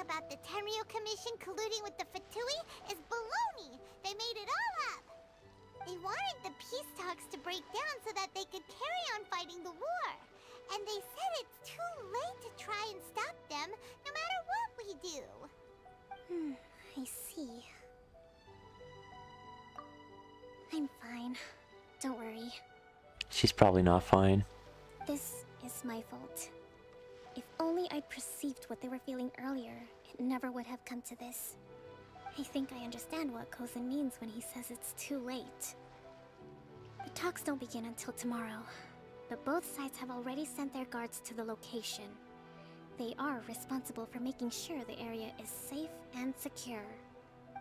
about the Tenryu Commission colluding with the Fatui is baloney. They made it all up. They wanted the peace talks to break down so that they could carry on fighting the war. And they said it's too late to try and stop them, no matter what we do. I see. I'm fine. Don't worry. She's probably not fine. This is my fault. If only I'd perceived what they were feeling earlier, it never would have come to this. I think I understand what Kozan means when he says it's too late. The talks don't begin until tomorrow, but both sides have already sent their guards to the location. They are responsible for making sure the area is safe and secure.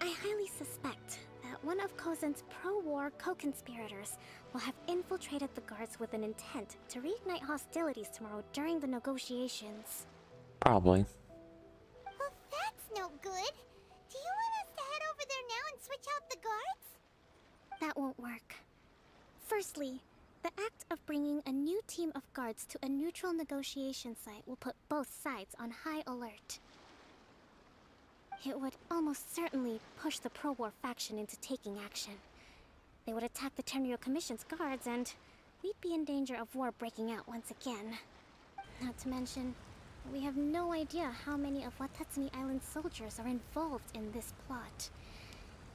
I highly suspect that one of Kozan's pro-war co-conspirators will have infiltrated the guards with an intent to reignite hostilities tomorrow during the negotiations. Probably. Well, that's no good. Do you want us to head over there now and switch out the guards? That won't work. Firstly, the act of bringing a new team of guards to a neutral negotiation site will put both sides on high alert. It would almost certainly push the pro-war faction into taking action. They would attack the Tenryu Commission's guards, and we'd be in danger of war breaking out once again. Not to mention, we have no idea how many of Watatsumi Island's soldiers are involved in this plot.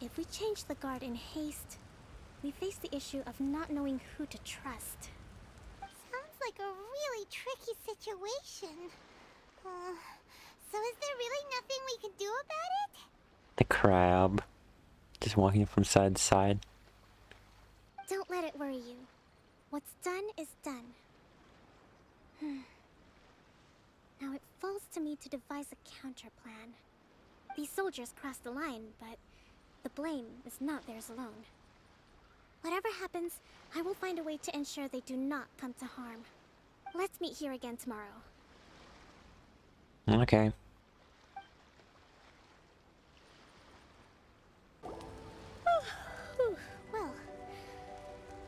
If we change the guard in haste, we face the issue of not knowing who to trust. Sounds like a really tricky situation. So is there really nothing we can do about it? The crab. Just walking from side to side. Don't let it worry you. What's done is done. Now it falls to me to devise a counter plan. These soldiers crossed the line, but the blame is not theirs alone. Whatever happens, I will find a way to ensure they do not come to harm. Let's meet here again tomorrow. Okay. Well,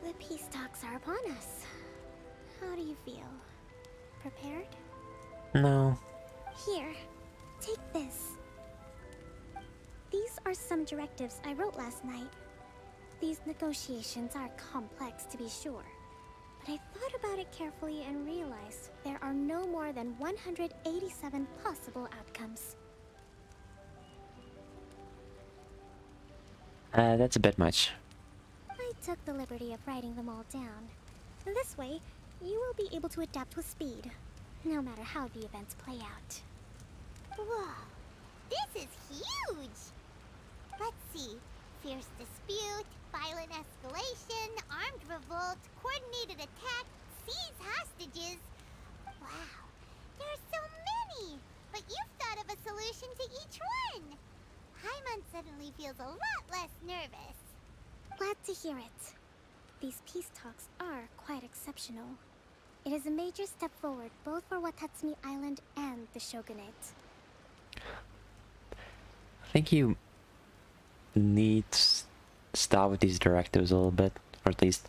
the peace talks are upon us. How do you feel? Prepared? No. Here, take this. These are some directives I wrote last night. These negotiations are complex, to be sure, but I thought about it carefully and realized there are no more than 187 possible outcomes. That's a bit much. I took the liberty of writing them all down. This way, you will be able to adapt with speed, no matter how the events play out. Whoa, this is huge! Let's see. Fierce dispute, violent escalation, armed revolt, coordinated attack, seize hostages. Wow, there are so many! But you've thought of a solution to each one! Paimon suddenly feels a lot less nervous. Glad to hear it. These peace talks are quite exceptional. It is a major step forward both for Watatsumi Island and the Shogunate. I think you need to stop with these directives a little bit, or at least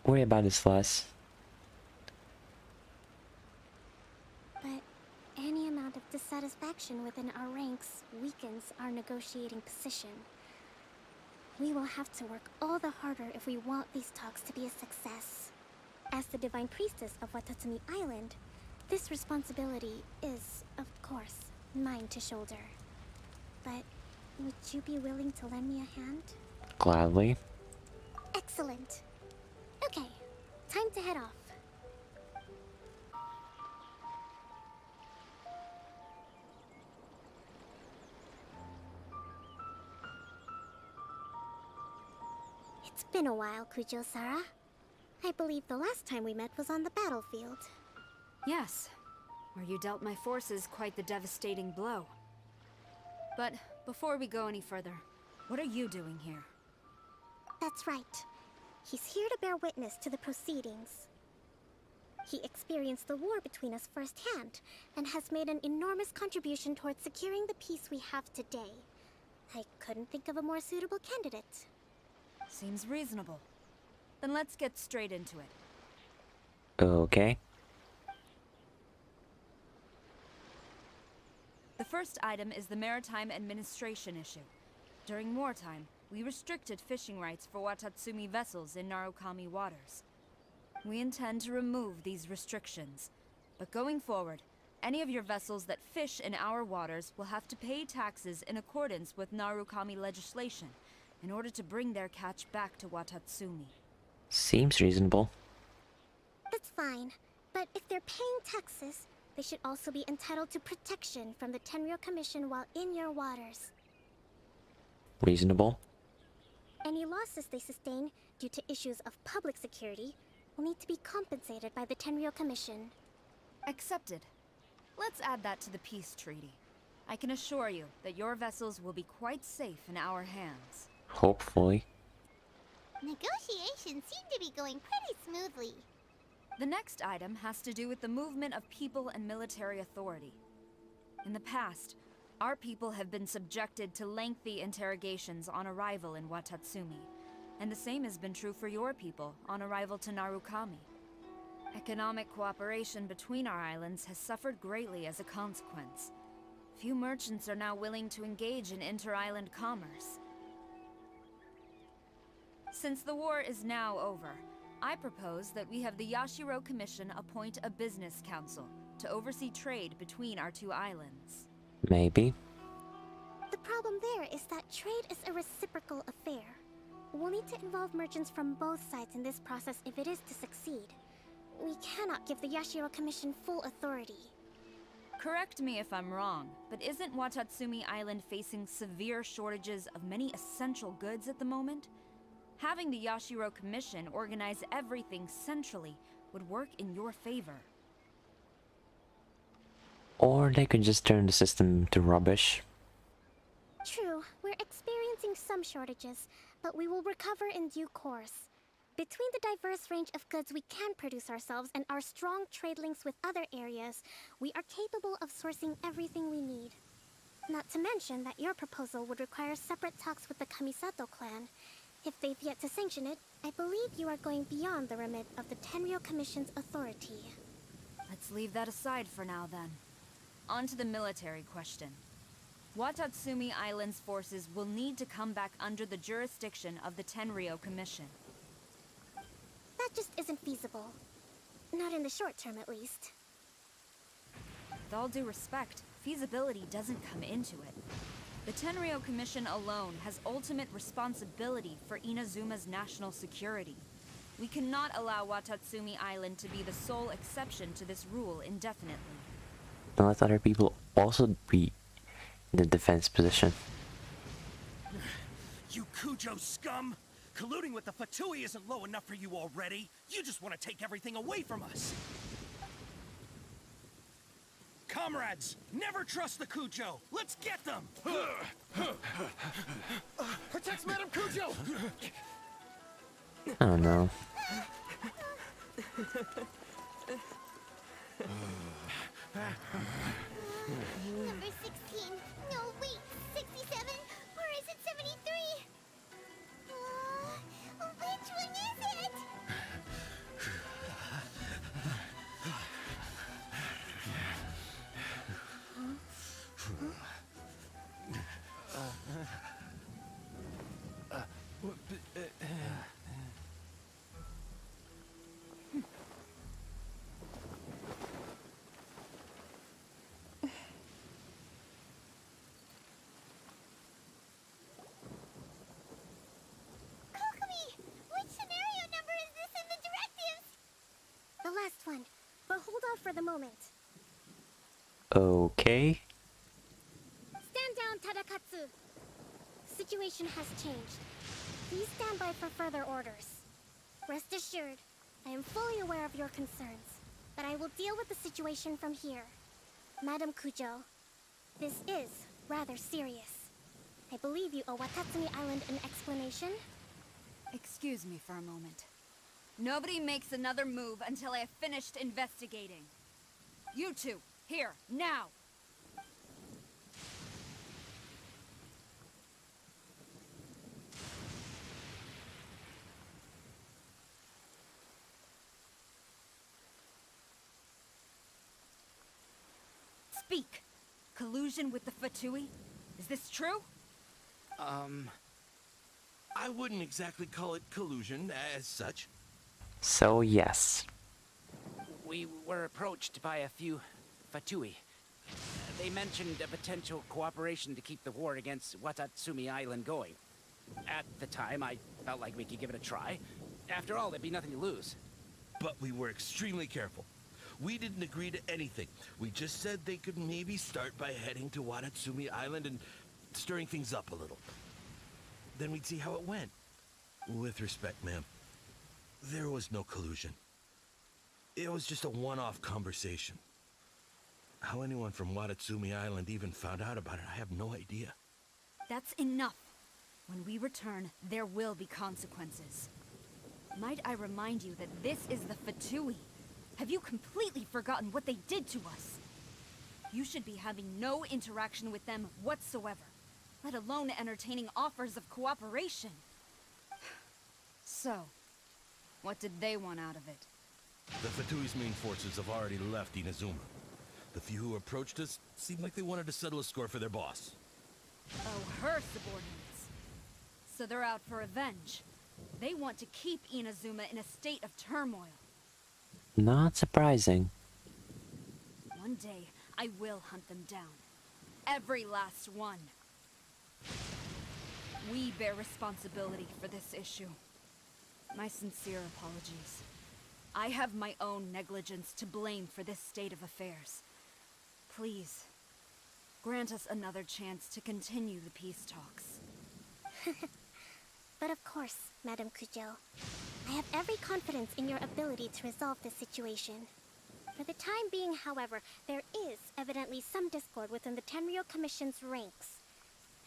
worry about this less. But any amount of dissatisfaction within our ranks weakens our negotiating position. We will have to work all the harder if we want these talks to be a success. As the Divine Priestess of Watatsumi Island, this responsibility is, of course, mine to shoulder. But would you be willing to lend me a hand? Gladly. Excellent. Okay, time to head off. It's been a while, Kujo-Sara. I believe the last time we met was on the battlefield. Yes, where you dealt my forces quite the devastating blow. But before we go any further, what are you doing here? That's right. He's here to bear witness to the proceedings. He experienced the war between us firsthand, and has made an enormous contribution towards securing the peace we have today. I couldn't think of a more suitable candidate. Seems reasonable. Then let's get straight into it. Okay. The first item is the maritime administration issue. During wartime, we restricted fishing rights for Watatsumi vessels in Narukami waters. We intend to remove these restrictions, but going forward, any of your vessels that fish in our waters will have to pay taxes in accordance with Narukami legislation in order to bring their catch back to Watatsumi. Seems reasonable. That's fine, but if they're paying taxes, they should also be entitled to protection from the Tenryou Commission while in your waters. Reasonable. Any losses they sustain due to issues of public security will need to be compensated by the Tenryou Commission. Accepted. Let's add that to the peace treaty. I can assure you that your vessels will be quite safe in our hands. Hopefully. Negotiations seem to be going pretty smoothly. The next item has to do with the movement of people and military authority. In the past, our people have been subjected to lengthy interrogations on arrival in Watatsumi, and the same has been true for your people on arrival to Narukami. Economic cooperation between our islands has suffered greatly as a consequence. Few merchants are now willing to engage in inter-island commerce. Since the war is now over, I propose that we have the Yashiro Commission appoint a business council to oversee trade between our two islands. Maybe. The problem there is that trade is a reciprocal affair. We'll need to involve merchants from both sides in this process if it is to succeed. We cannot give the Yashiro Commission full authority. Correct me if I'm wrong, but isn't Watatsumi Island facing severe shortages of many essential goods at the moment? Having the Yashiro Commission organize everything centrally would work in your favor. Or they could just turn the system to rubbish. True, we're experiencing some shortages, but we will recover in due course. Between the diverse range of goods we can produce ourselves and our strong trade links with other areas, we are capable of sourcing everything we need. Not to mention that your proposal would require separate talks with the Kamisato clan. If they've yet to sanction it, I believe you are going beyond the remit of the Tenryou Commission's authority. Let's leave that aside for now then. On to the military question. Watatsumi Island's forces will need to come back under the jurisdiction of the Tenryou Commission. That just isn't feasible. Not in the short term, at least. With all due respect, feasibility doesn't come into it. The Tenryou Commission alone has ultimate responsibility for Inazuma's national security. We cannot allow Watatsumi Island to be the sole exception to this rule indefinitely. And let other people also be in the defense position. You Kujo scum! Colluding with the Fatui isn't low enough for you already. You just want to take everything away from us. Comrades, never trust the Kujo. Let's get them. Protect Madame Kujo. Oh no. Number 16. No, wait. 67? Or is it 73? Which one is it? Kokomi! Which scenario number is this in the directives? The last one, but hold off for the moment. Okay. Stand down, Tadakatsu! Situation has changed. Please stand by for further orders. Rest assured, I am fully aware of your concerns, but I will deal with the situation from here. Madam Kujo, this is rather serious. I believe you owe Watatsumi Island an explanation. Excuse me for a moment. Nobody makes another move until I have finished investigating. You two, here, now! Speak! Collusion with the Fatui? Is this true? I wouldn't exactly call it collusion as such. So yes. We were approached by a few Fatui. They mentioned a potential cooperation to keep the war against Watatsumi Island going. At the time, I felt like we could give it a try. After all, there'd be nothing to lose. But we were extremely careful. We didn't agree to anything. We just said they could maybe start by heading to Watatsumi Island and stirring things up a little. Then we'd see how it went. With respect, ma'am, there was no collusion. It was just a one-off conversation. How anyone from Watatsumi Island even found out about it, I have no idea. That's enough. When we return, there will be consequences. Might I remind you that this is the Fatui? Have you completely forgotten what they did to us? You should be having no interaction with them whatsoever, let alone entertaining offers of cooperation. So, what did they want out of it? The Fatui's main forces have already left Inazuma. The few who approached us seemed like they wanted to settle a score for their boss. Oh, her subordinates. So they're out for revenge. They want to keep Inazuma in a state of turmoil. Not surprising. One day, I will hunt them down. Every last one. We bear responsibility for this issue. My sincere apologies. I have my own negligence to blame for this state of affairs. Please, grant us another chance to continue the peace talks. But of course, Madame Kujo. I have every confidence in your ability to resolve this situation. For the time being, however, there is evidently some discord within the Tenryou Commission's ranks.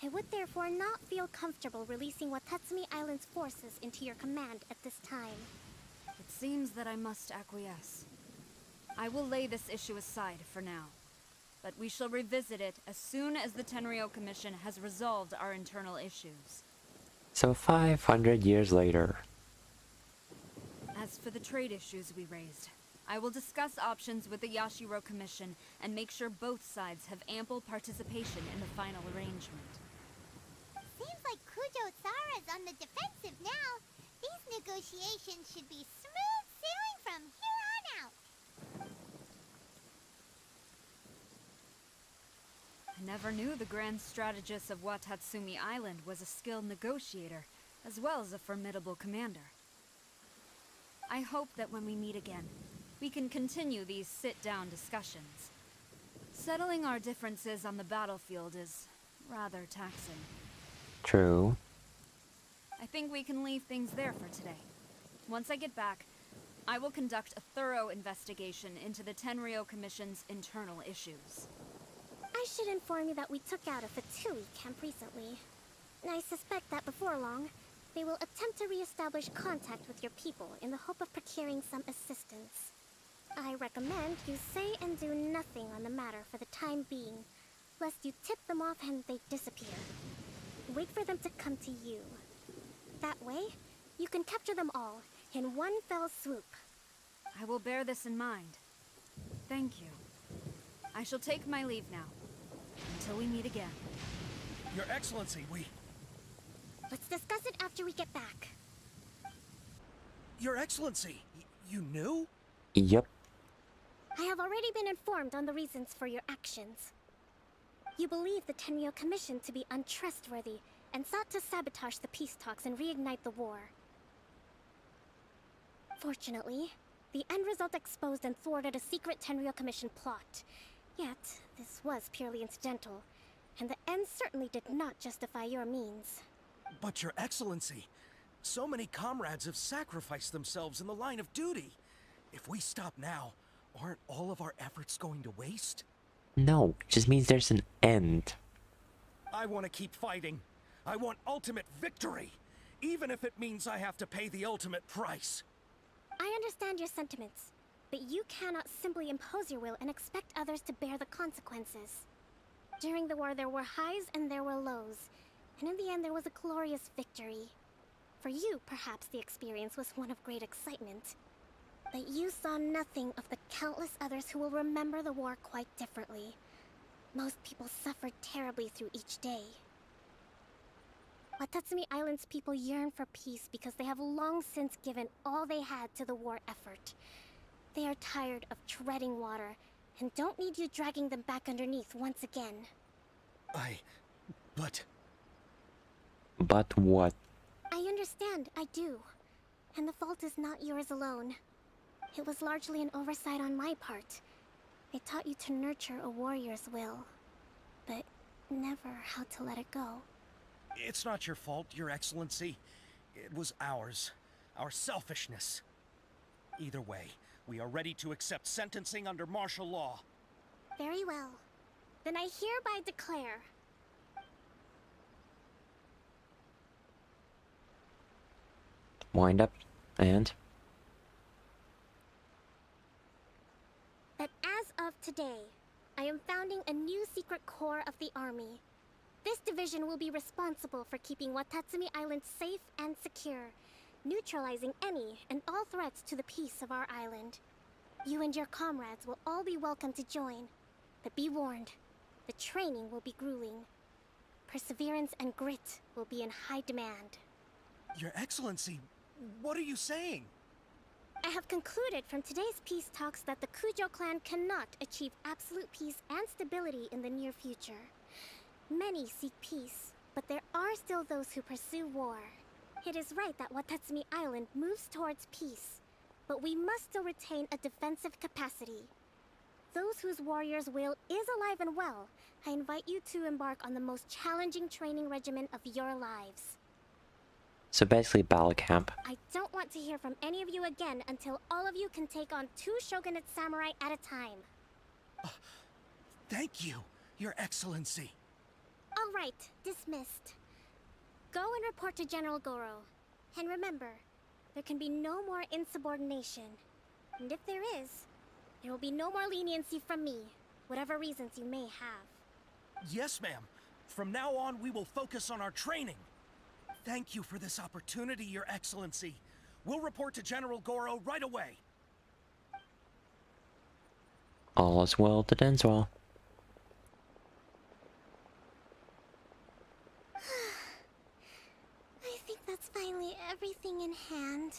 I would therefore not feel comfortable releasing Watatsumi Island's forces into your command at this time. It seems that I must acquiesce. I will lay this issue aside for now. But we shall revisit it as soon as the Tenryou Commission has resolved our internal issues. So 500 years later. As for the trade issues we raised, I will discuss options with the Yashiro Commission and make sure both sides have ample participation in the final arrangement. Seems like Kujo-Sara's on the defensive now. These negotiations should be smooth sailing from here on out. I never knew the grand strategist of Watatsumi Island was a skilled negotiator, as well as a formidable commander. I hope that when we meet again, we can continue these sit-down discussions. Settling our differences on the battlefield is rather taxing. True. I think we can leave things there for today. Once I get back, I will conduct a thorough investigation into the Tenryou Commission's internal issues. I should inform you that we took out a Fatui camp recently. I suspect that before long, they will attempt to re-establish contact with your people in the hope of procuring some assistance. I recommend you say and do nothing on the matter for the time being, lest you tip them off and they disappear. Wait for them to come to you. That way, you can capture them all in one fell swoop. I will bear this in mind. Thank you. I shall take my leave now. Until we meet again. Your Excellency, Let's discuss it after we get back. Your Excellency, you knew? Yep. I have already been informed on the reasons for your actions. You believe the Tenryou Commission to be untrustworthy and sought to sabotage the peace talks and reignite the war. Fortunately, the end result exposed and thwarted a secret Tenryou Commission plot. Yet, this was purely incidental, and the end certainly did not justify your means. But Your Excellency, so many comrades have sacrificed themselves in the line of duty. If we stop now, aren't all of our efforts going to waste? No, it just means there's an end. I want to keep fighting. I want ultimate victory, even if it means I have to pay the ultimate price. I understand your sentiments, but you cannot simply impose your will and expect others to bear the consequences. During the war, there were highs and there were lows, and in the end, there was a glorious victory. For you, perhaps the experience was one of great excitement. But you saw nothing of the countless others who will remember the war quite differently. Most people suffered terribly through each day. Watatsumi Island's people yearn for peace because they have long since given all they had to the war effort. They are tired of treading water and don't need you dragging them back underneath once again. But But what? I understand, I do. And the fault is not yours alone. It was largely an oversight on my part. I taught you to nurture a warrior's will, but never how to let it go. it's not your fault, Your Excellency. It was ours. Our selfishness. Either way, we are ready to accept sentencing under martial law. Very well. Then I hereby declare Wind up and that as of today, I am founding a new secret corps of the army. This division will be responsible for keeping Watatsumi Island safe and secure, neutralizing any and all threats to the peace of our island. You and your comrades will all be welcome to join, but be warned, the training will be grueling. Perseverance and grit will be in high demand. Your Excellency, what are you saying? I have concluded from today's peace talks that the Kujo clan cannot achieve absolute peace and stability in the near future. Many seek peace, but there are still those who pursue war. It is right that Watatsumi Island moves towards peace, but we must still retain a defensive capacity. Those whose warrior's will is alive and well, I invite you to embark on the most challenging training regimen of your lives. so basically battle camp. I don't want to hear from any of you again until all of you can take on 2 shogunate samurai at a time. Thank you, Your Excellency. All right, dismissed. Go and report to General Goro. And remember, there can be no more insubordination. And if there is, there will be no more leniency from me, whatever reasons you may have. Yes, ma'am. From now on, we will focus on our training. Thank you for this opportunity, Your Excellency. We'll report to General Goro right away. All is well that ends well. I think that's finally everything in hand.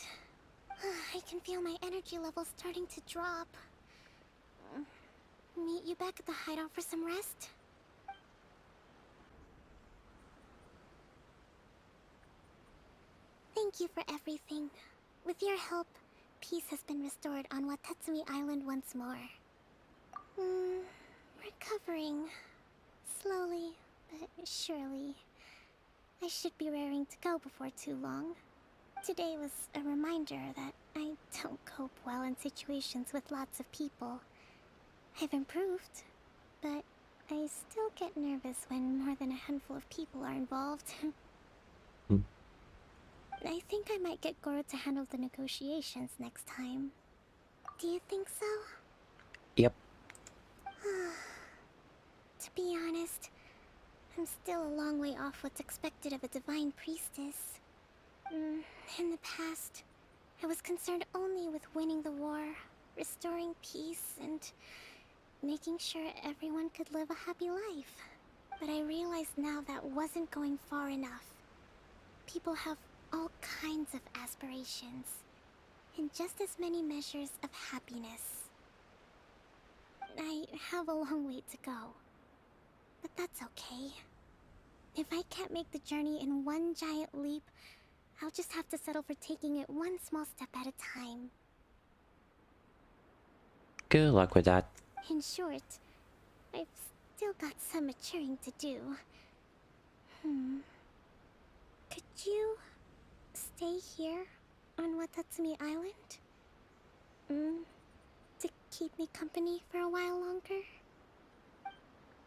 I can feel my energy levels starting to drop. Meet you back at the hideout for some rest? Thank you for everything. With your help, peace has been restored on Watatsumi Island once more. Recovering. Slowly, but surely. I should be raring to go before too long. Today was a reminder that I don't cope well in situations with lots of people. I've improved, but I still get nervous when more than a handful of people are involved. I think I might get Goro to handle the negotiations next time. Do you think so? Yep. To be honest, I'm still a long way off what's expected of a divine priestess. In the past, I was concerned only with winning the war, restoring peace, and making sure everyone could live a happy life. But I realized now that wasn't going far enough. People have all kinds of aspirations, and just as many measures of happiness. I have a long way to go, but that's okay. If I can't make the journey in one giant leap, I'll just have to settle for taking it one small step at a time. Good luck with that. In short, I've still got some maturing to do. Could you stay here on Watatsumi Island? To keep me company for a while longer?